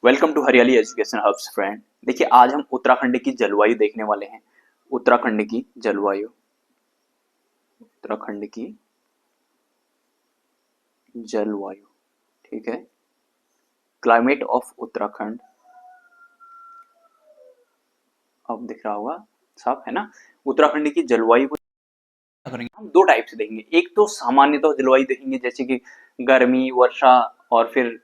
Welcome to हरियाली education hubs friend. देखिए आज हम उत्तराखंड की जलवायु देखने वाले हैं। उत्तराखंड की जलवायु, उत्तराखंड की जलवायु, ठीक है। क्लाइमेट ऑफ उत्तराखंड, अब दिख रहा होगा, साफ है ना। उत्तराखंड की जलवायु को करेंगे हम दो टाइप से देखेंगे। एक तो सामान्यतः जलवायु देखेंगे, जैसे कि गर्मी, वर्षा और फिर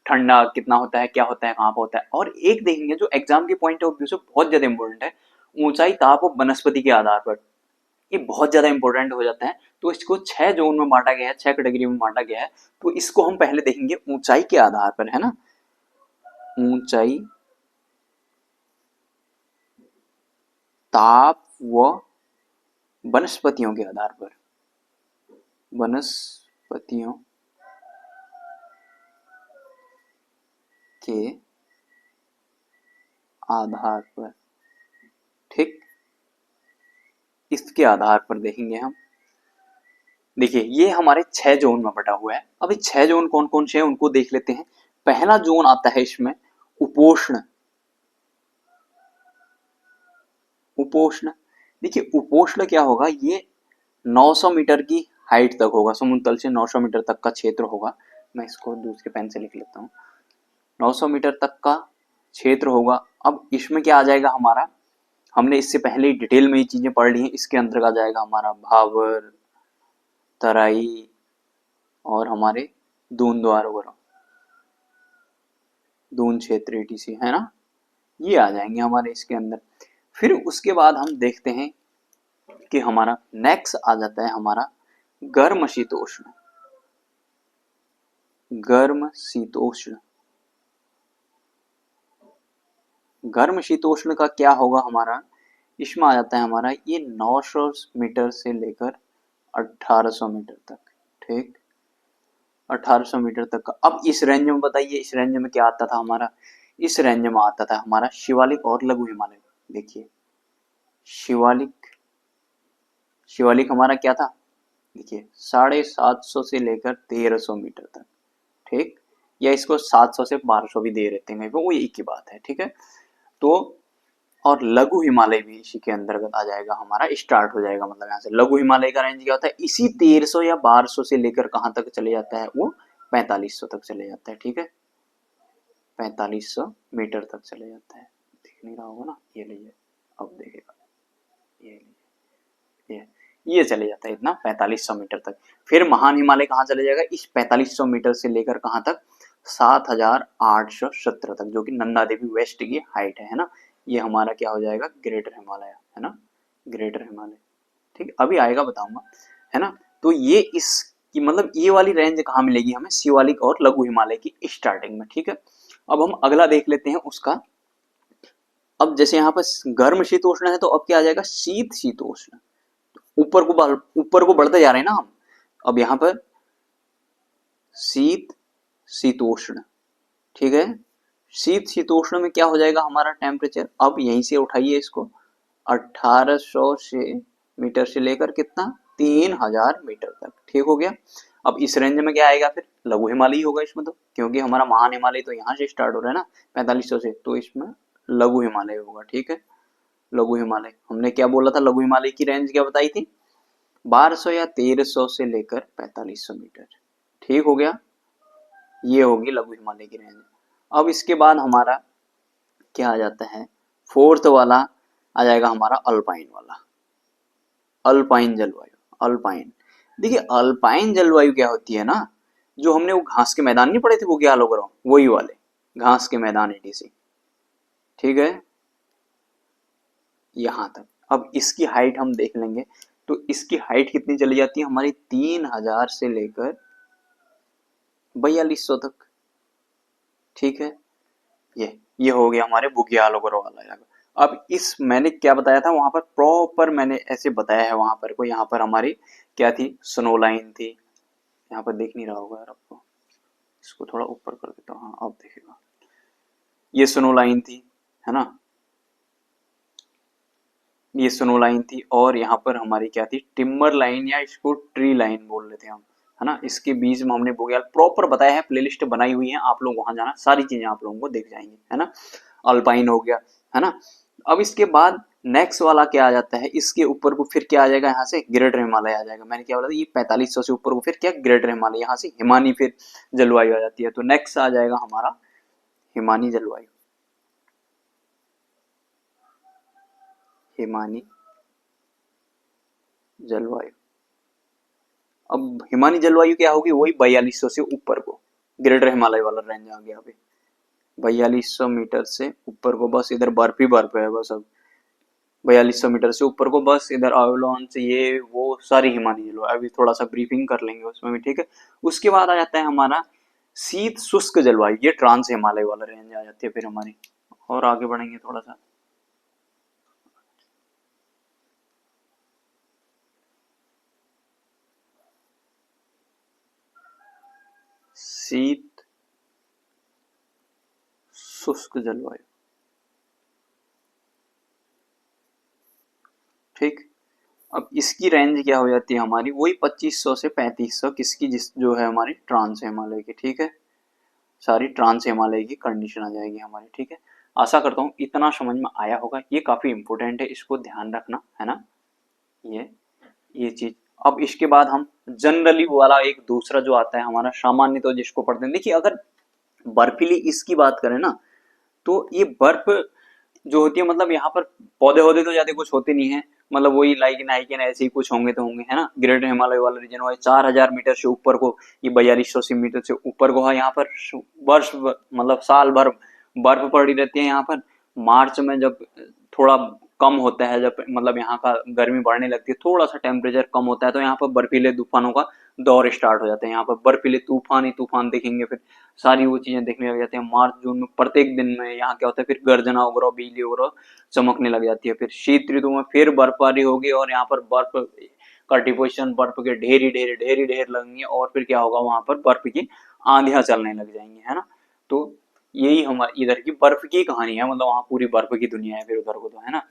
ठंडा कितना होता है, क्या होता है, कहाँ पर होता है। और एक देखेंगे जो एग्जाम के पॉइंट ऑफ व्यू से बहुत ज्यादा इंपॉर्टेंट है, ऊंचाई, ताप और वनस्पति के आधार पर। ये बहुत ज्यादा इंपॉर्टेंट हो जाता है। तो इसको 6 जोन में बांटा गया है, 6 कैटेगरी में बांटा गया है। तो इसको हम पहले देखेंगे ऊंचाई के आधार पर, है ना। ऊंचाई, ताप व वनस्पतियों के आधार पर, वनस्पतियों के आधार पर, ठीक। इसके आधार पर देखेंगे हम। देखिए ये हमारे 6 जोन में बटा हुआ है। अब ये 6 जोन कौन कौन से हैं उनको देख लेते हैं। पहला जोन आता है इसमें उपोष्ण। उपोष्ण, देखिए उपोष्ण क्या होगा, ये 900 मीटर की हाइट तक होगा, समुद्र तल से 900 मीटर तक का क्षेत्र होगा। मैं इसको दूसरे पेन से लिख लेता हूँ। 900 मीटर तक का क्षेत्र होगा। अब इसमें क्या आ जाएगा हमारा, हमने इससे पहले ही डिटेल में ये चीजें पढ़ ली हैं। इसके अंतर्गत आ जाएगा हमारा भाबर, तराई और हमारे दूनद्वार वगैरह, दून क्षेत्र etc, है ना। ये आ जाएंगे हमारे इसके अंदर। फिर उसके बाद हम देखते हैं कि हमारा नेक्स्ट आ जाता है हमारा गर्म शीतोष्ण। गर्म शीतोष्ण, गर्म शीतोष्ण का क्या होगा हमारा, इसमें आ जाता है हमारा ये 900 मीटर से लेकर 1800 मीटर तक, ठीक। 1800 मीटर तक का। अब इस रेंज में बताइए, इस रेंज में क्या आता था हमारा, इस रेंज में आता था हमारा शिवालिक और लघु हिमालय। देखिए शिवालिक, शिवालिक हमारा क्या था, देखिए 750 से लेकर 1300 मीटर तक, ठीक। या इसको 700 से 1200 भी दे रहते हैं, वो एक ही बात है, ठीक है। तो और लघु हिमालय भी इसी के अंतर्गत आ जाएगा हमारा, स्टार्ट हो जाएगा। मतलब यहाँ से लघु हिमालय का रेंज क्या होता है, इसी 1300 या 1200 से लेकर कहाँ तक चले जाता है, वो 4500 तक चले जाता है, ठीक है। 4500 मीटर तक चले जाता है। दिख नहीं रहा होगा ना, ये लीजिए, अब देखेगा, ये लीजिए, ये चले जाता है इतना 4500 मीटर तक। फिर महान हिमालय कहाँ चले जाएगा, इस 4500 मीटर से लेकर कहाँ तक, 7817 तक, जो कि नंदा देवी वेस्ट की हाइट है ना। ये हमारा क्या हो जाएगा, ग्रेटर हिमालय, है ना, ग्रेटर हिमालय, ठीक। अभी आएगा बताऊंगा, है ना। तो ये इसकी मतलब ये वाली रेंज कहाँ मिलेगी हमें, शिवालिक और लघु हिमालय की स्टार्टिंग में, ठीक है। अब हम अगला देख लेते हैं उसका। अब जैसे यहाँ पर गर्म शीतोष्ण है, तो अब क्या आ जाएगा, शीत शीतोष्ण। ऊपर को बढ़ते जा रहे हैं ना हम। अब यहाँ पर शीत शीतोष्ण, ठीक है। शीत शीतोष्ण में क्या हो जाएगा हमारा टेम्परेचर, अब यहीं से उठाइए इसको, 1800 से मीटर से लेकर कितना, 3000 मीटर तक, ठीक हो गया। अब इस रेंज में क्या आएगा, फिर लघु हिमालय होगा इसमें, तो क्योंकि हमारा महान हिमालय तो यहाँ से स्टार्ट हो रहा है ना 4500 से, तो इसमें लघु हिमालय होगा, ठीक है। लघु हिमालय, हमने क्या बोला था, लघु हिमालय की रेंज क्या बताई थी, 1200 या 1300 से लेकर 4500 मीटर, ठीक हो गया। ये होगी लघु हिमालय की रेंज। अब इसके बाद हमारा क्या आ जाता है, फोर्थ वाला आ जाएगा हमारा अल्पाइन वाला, अल्पाइन जलवायु। अल्पाइन, देखिए अल्पाइन जलवायु क्या होती है ना, जो हमने वो घास के मैदान नहीं पढ़े थे, वो क्या लोग रहो, वही वाले घास के मैदान etc, ठीक है, यहां तक। अब इसकी हाइट हम देख लेंगे, तो इसकी हाइट कितनी चली जाती है हमारी, 3000 से लेकर 4200 तक, ठीक है। ये हो गया हमारे बुग्याल वगैरह वाला जगह। अब इस मैंने क्या बताया था वहां पर, प्रॉपर मैंने ऐसे बताया है वहां पर को, यहाँ पर हमारी क्या थी, स्नो लाइन थी। यहाँ पर देख नहीं रहा होगा यार आपको, इसको थोड़ा ऊपर कर देता हूँ, हाँ अब देखेगा। ये स्नो लाइन थी, है ना, ये स्नो लाइन थी। और यहाँ पर हमारी क्या थी, टिम्बर लाइन, या इसको ट्री लाइन बोल रहे थे हम, है ना। इसके बीच में हमने बुग्याल प्रॉपर बताया है, प्लेलिस्ट बनाई हुई है, आप लोग वहां जाना, सारी चीजें आप लोगों को दिख जाएंगी, है ना। अल्पाइन हो गया, है ना। अब इसके बाद नेक्स्ट वाला क्या आ जाता है, इसके ऊपर को फिर क्या आ जाएगा, यहाँ से ग्रेटर हिमालय आ जाएगा। मैंने क्या बोला था, ये 4500 से ऊपर को फिर क्या ग्रेटर हिमालय, यहाँ से हिमानी फिर जलवायु आ जाती है। तो नेक्स्ट आ जाएगा हमारा हिमानी जलवायु, हिमानी जलवायु। अब हिमानी जलवायु क्या होगी, वही 4200 से ऊपर को, ग्रेटर हिमालय वाला रेंज आ गया अभी 4200 मीटर से ऊपर को, बस इधर बर्फ ही बर्फ है बस। अब 4200 मीटर से ऊपर को बस इधर अवलोंच ये वो सारी हिमानी जलवायु, अभी थोड़ा सा ब्रीफिंग कर लेंगे उसमें भी, ठीक है। उसके बाद आ जाता है हमारा शीत शुष्क जलवायु, ये ट्रांस हिमालय वाला रेंज आ जाती है फिर हमारी। और आगे बढ़ेंगे थोड़ा सा, शीत शुष्क जलवायु, ठीक। अब इसकी रेंज क्या हो जाती है हमारी, वही 2500 से 3500, किसकी, जिस जो है हमारी ट्रांस हिमालय की, ठीक है। सारी ट्रांस हिमालय की कंडीशन आ जाएगी हमारी, ठीक है। आशा करता हूँ इतना समझ में आया होगा, ये काफी इंपॉर्टेंट है, इसको ध्यान रखना, है ना। ये ये चीज। अब इसके बाद हम जनरली वाला एक दूसरा जो आता है हमारा सामान्य, तो जिसको पढ़ते हैं, देखिए अगर बर्फीली इसकी बात करें ना, तो ये बर्फ जो होती है, मतलब यहाँ पर पौधे वौधे तो ज्यादा कुछ होते नहीं है, मतलब वही लाइकिन हाइकिन ऐसे ही कुछ होंगे तो होंगे, है ना। ग्रेटर हिमालय वाला रीजन हुआ 4000 मीटर से ऊपर को, ये 4200 मीटर से ऊपर को है, यहाँ पर वर्ष मतलब साल भर बर्फ पड़ी रहती है यहाँ पर। मार्च में जब थोड़ा कम होता है, जब मतलब यहाँ का गर्मी बढ़ने लगती है, थोड़ा सा टेम्परेचर कम होता है, तो यहाँ पर बर्फीले तूफानों का दौर स्टार्ट हो जाता है। यहाँ पर बर्फीले तूफान ही तूफान दिखेंगे, फिर सारी वो चीजें देखने लग जाती हैं। मार्च जून में प्रत्येक दिन में यहाँ क्या होता है, फिर गर्जना वगैरह बिजली वगैरह चमकने लग जाती है। फिर शीत ऋतु में फिर बर्फबारी होगी, और यहाँ पर बर्फ का डिपोजिशन, बर्फ के ढेर ही ढेर ढेर ही ढेर लगेंगे, और फिर क्या होगा, वहां पर बर्फ की आंधियां चलने लग जाएंगी, है ना। तो यही हमारी इधर की बर्फ की कहानी है, मतलब वहां पूरी बर्फ की दुनिया है फिर उधर को, तो है ना।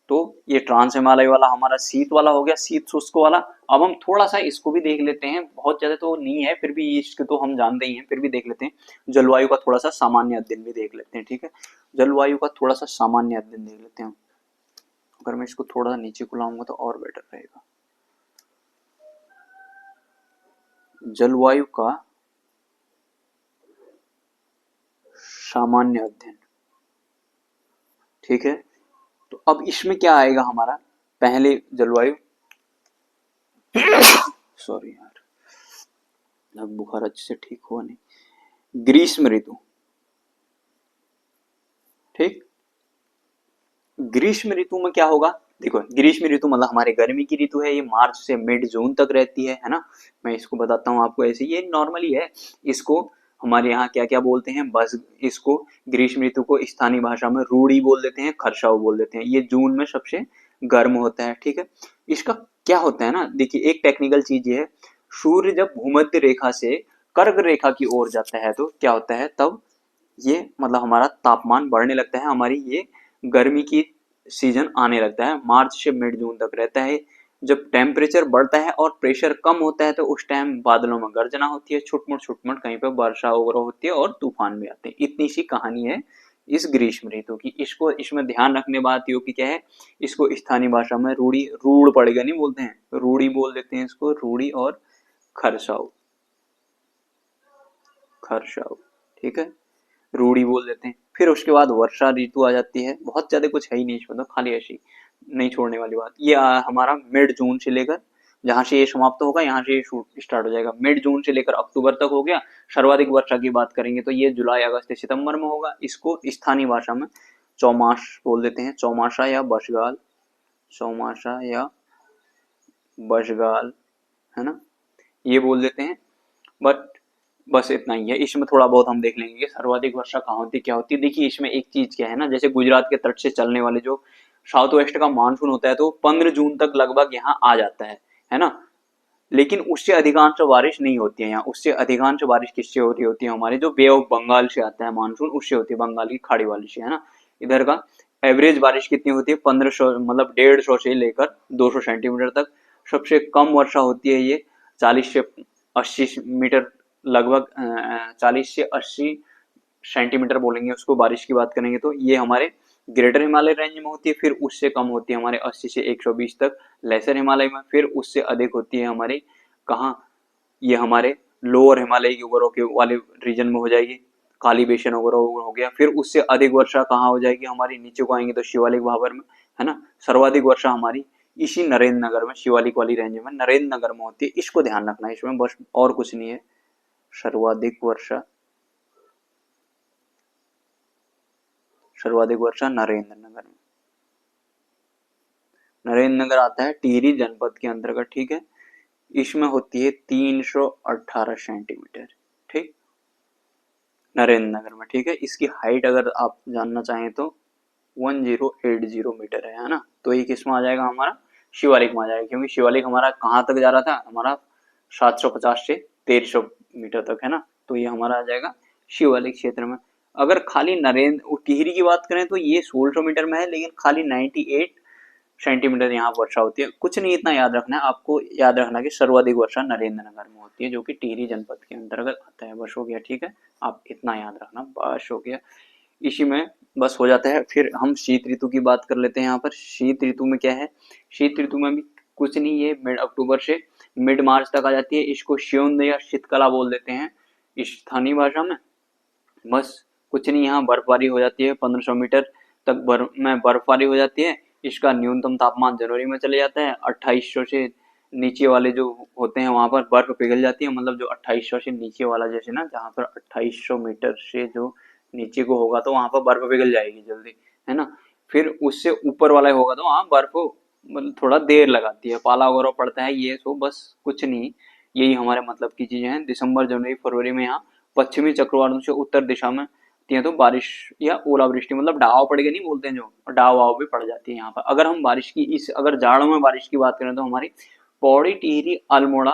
तो ये ट्रांस हिमालय वाला हमारा शीत वाला हो गया, शीत शुष्क वाला। अब हम थोड़ा सा इसको भी देख लेते हैं, बहुत ज्यादा तो नहीं है, फिर भी इसके तो हम जानते ही हैं, फिर भी देख लेते हैं। जलवायु का थोड़ा सा सामान्य अध्ययन भी देख लेते हैं, ठीक है। जलवायु का थोड़ा सा सामान्य अध्ययन देख लेते हैं। अगर मैं इसको थोड़ा सा नीचे को लाऊंगा तो और बेटर रहेगा। जलवायु का सामान्य अध्ययन, ठीक है। तो अब इसमें क्या आएगा हमारा, पहले जलवायु सॉरी यार, अब बुखार अच्छे से ठीक हुआ नहीं। ग्रीष्म ऋतु, ठीक। ग्रीष्म ऋतु में क्या होगा, देखो ग्रीष्म ऋतु मतलब हमारे गर्मी की ऋतु है, ये मार्च से मिड जून तक रहती है ना। मैं इसको बताता हूँ आपको, ऐसे ये नॉर्मली है। इसको हमारे यहाँ क्या क्या बोलते हैं, बस इसको ग्रीष्म ऋतु को स्थानीय भाषा में रूड़ी बोल देते हैं, खरसाऊ बोल देते हैं। ये जून में सबसे गर्म होता है, ठीक है। इसका क्या होता है ना, देखिए एक टेक्निकल चीज ये है, सूर्य जब भूमध्य रेखा से कर्क रेखा की ओर जाता है तो क्या होता है, तब ये मतलब हमारा तापमान बढ़ने लगता है, हमारी ये गर्मी की सीजन आने लगता है, मार्च से मिड जून तक रहता है। जब टेम्परेचर बढ़ता है और प्रेशर कम होता है, तो उस टाइम बादलों में गर्जना होती है, छुटमुट छुटमुट कहीं पे वर्षा वगैरह होती है, और तूफान भी आते हैं। इतनी सी कहानी है इस ग्रीष्म ऋतु की। इसको इसमें ध्यान रखने बात ये कि क्या है, इसको स्थानीय भाषा में रूढ़ी, रूढ़ पड़ेगा नहीं बोलते हैं, रूढ़ी बोल देते हैं इसको, रूढ़ी और खरसाऊ, खरसाऊ, ठीक है, रूढ़ी बोल देते हैं। फिर उसके बाद वर्षा ऋतु आ जाती है, बहुत ज्यादा कुछ है ही नहीं इसमें, तो खाली ऐसी नहीं छोड़ने वाली बात। ये हमारा मिड जून से लेकर, जहां से ये समाप्त होगा यहाँ से ये स्टार्ट हो जाएगा, मिड जून से लेकर अक्टूबर तक हो गया। सर्वाधिक वर्षा की बात करेंगे तो ये जुलाई अगस्त सितंबर में होगा। इसको स्थानीय भाषा में चौमास बोल देते हैं, चौमासा या बरसाल, चौमासा या बरसाल, है ना, ये बोल देते हैं। बट बस इतना ही है, इसमें थोड़ा बहुत हम देख लेंगे सर्वाधिक वर्षा कहाँ होती है, क्या होती है। देखिए इसमें एक चीज क्या है ना, जैसे गुजरात के तट से चलने वाले जो साउथ वेस्ट का मानसून होता है, तो 15 जून तक लगभग यहाँ आ जाता है ना। लेकिन उससे अधिकांश बारिश नहीं होती है यहाँ, उससे अधिकांश बारिश किससे होती है हमारे जो बे ऑफ बंगाल से आता है मानसून, उससे होती है, बंगाल की खाड़ी वाली से, है ना। इधर का एवरेज बारिश कितनी होती है, 1500 मतलब 150 से लेकर 200 सेंटीमीटर तक। सबसे कम वर्षा होती है ये 40 से 80 मीटर लगभग 40 से 80 सेंटीमीटर बोलेंगे उसको, बारिश की बात करेंगे तो ये हमारे ग्रेटर हिमालय रेंज में होती है। फिर उससे कम होती है हमारे 80 से 120 तक लेसर हिमालय में। फिर उससे अधिक होती है हमारे कहाँ, ये हमारे लोअर हिमालय की वगैरह के वाले रीजन में हो जाएगी, काली बेसिन वगैरह हो गया। फिर उससे अधिक वर्षा कहाँ हो जाएगी हमारी, नीचे को आएंगे तो शिवालिक भाबर में, है ना। सर्वाधिक वर्षा हमारी इसी नरेंद्र नगर में, शिवालिक वाली रेंज में नरेंद्र नगर में होती है। इसको ध्यान रखना है इसमें, बस और कुछ नहीं है। सर्वाधिक वर्षा नरेंद्र नगर में। नरेंद्र नगर आता है टिहरी जनपद के अंतर्गत, ठीक है। इसमें होती है 318 सेंटीमीटर, ठीक, नरेंद्र नगर में, ठीक है। इसकी हाइट अगर आप जानना चाहें तो 1080 मीटर है ना। तो ये किस में आ जाएगा हमारा, शिवालिक में आ जाएगा, क्योंकि शिवालिक हमारा कहाँ तक जा रहा था, हमारा 750 से 1300 मीटर तक, है ना। तो ये हमारा आ जाएगा शिवालिक क्षेत्र में। अगर खाली नरेंद्र टिहरी की बात करें तो ये 1600 मीटर में है, लेकिन खाली 98 सेंटीमीटर यहाँ वर्षा होती है। कुछ नहीं, इतना याद रखना है आपको, याद रखना कि सर्वाधिक वर्षा नरेंद्र नगर में होती है, जो कि टिहरी जनपद के अंतर्गत आता है। बस हो गया, ठीक है, आप इतना याद रखना, बस हो गया। इसी में बस हो जाता है। फिर हम शीत ऋतु की बात कर लेते हैं। यहाँ पर शीत ऋतु में क्या है, शीत ऋतु में भी कुछ नहीं, ये मिड अक्टूबर से मिड मार्च तक आ जाती है। इसको श्योन या शीतकला बोल देते हैं स्थानीय भाषा में। बस कुछ नहीं, यहाँ बर्फबारी हो जाती है, 1500 मीटर तक बर्फबारी हो जाती है। इसका न्यूनतम तापमान जनवरी में चले जाता है। 2800 से नीचे वाले जो होते हैं वहां पर बर्फ पिघल जाती है, मतलब जो 2800 से नीचे वाला, जैसे ना जहाँ पर 2800 मीटर से जो नीचे को होगा तो वहां पर बर्फ पिघल जाएगी जल्दी, है ना। फिर उससे ऊपर वाला होगा तो वहां बर्फ मतलब थोड़ा देर लगाती है, पाला वगैरह पड़ता है, ये सो बस कुछ नहीं। यही हमारे मतलब की चीजें हैं। दिसंबर जनवरी फरवरी में यहाँ पश्चिमी चक्रवातों से उत्तर दिशा में तो बारिश या ओलावृष्टि, मतलब डाव पड़ गए नहीं बोलते हैं जो, डाव वाव भी पड़ जाती है यहाँ पर। अगर हम बारिश की इस अगर जाड़ों में बारिश की बात करें तो हमारी पौड़ी, टिहरी, अल्मोड़ा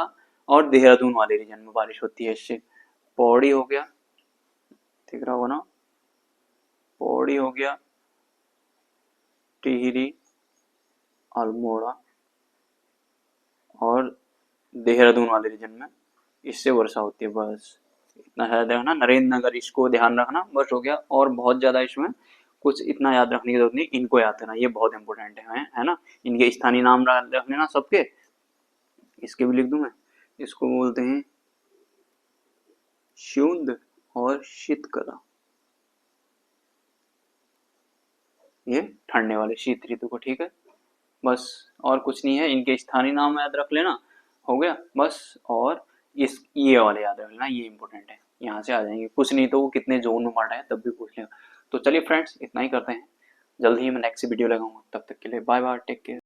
और देहरादून वाले रीजन में बारिश होती है। इससे पौड़ी हो गया, दिख रहा होगा ना, पौड़ी हो गया, टिहरी, अल्मोड़ा और देहरादून वाले रीजन में इससे वर्षा होती है। बस इतना याद रखना, नरेंद्र नगर इसको ध्यान रखना, बस हो गया। और बहुत ज्यादा इसमें कुछ इतना याद रखने की जरूरत नहीं, इनको याद रखना, ये बहुत इंपॉर्टेंट है ना। इनके स्थानीय नाम रख लेना सबके, इसके भी लिख दूं मैं। इसको बोलते हैं श्यूंद और शीतकला, ये ठंडे वाले शीत ऋतु को, ठीक है। बस और कुछ नहीं है, इनके स्थानीय नाम याद रख लेना, हो गया बस। और इस ये वाले याद रख लेना, ये इंपॉर्टेंट है, यहाँ से आ जाएंगे। कुछ नहीं तो वो कितने जोन में बांटा है तब भी पूछ लेगा। तो चलिए फ्रेंड्स, इतना ही करते हैं, जल्द ही मैं नेक्स्ट वीडियो लगाऊंगा। तब तक के लिए बाय बाय, टेक केयर।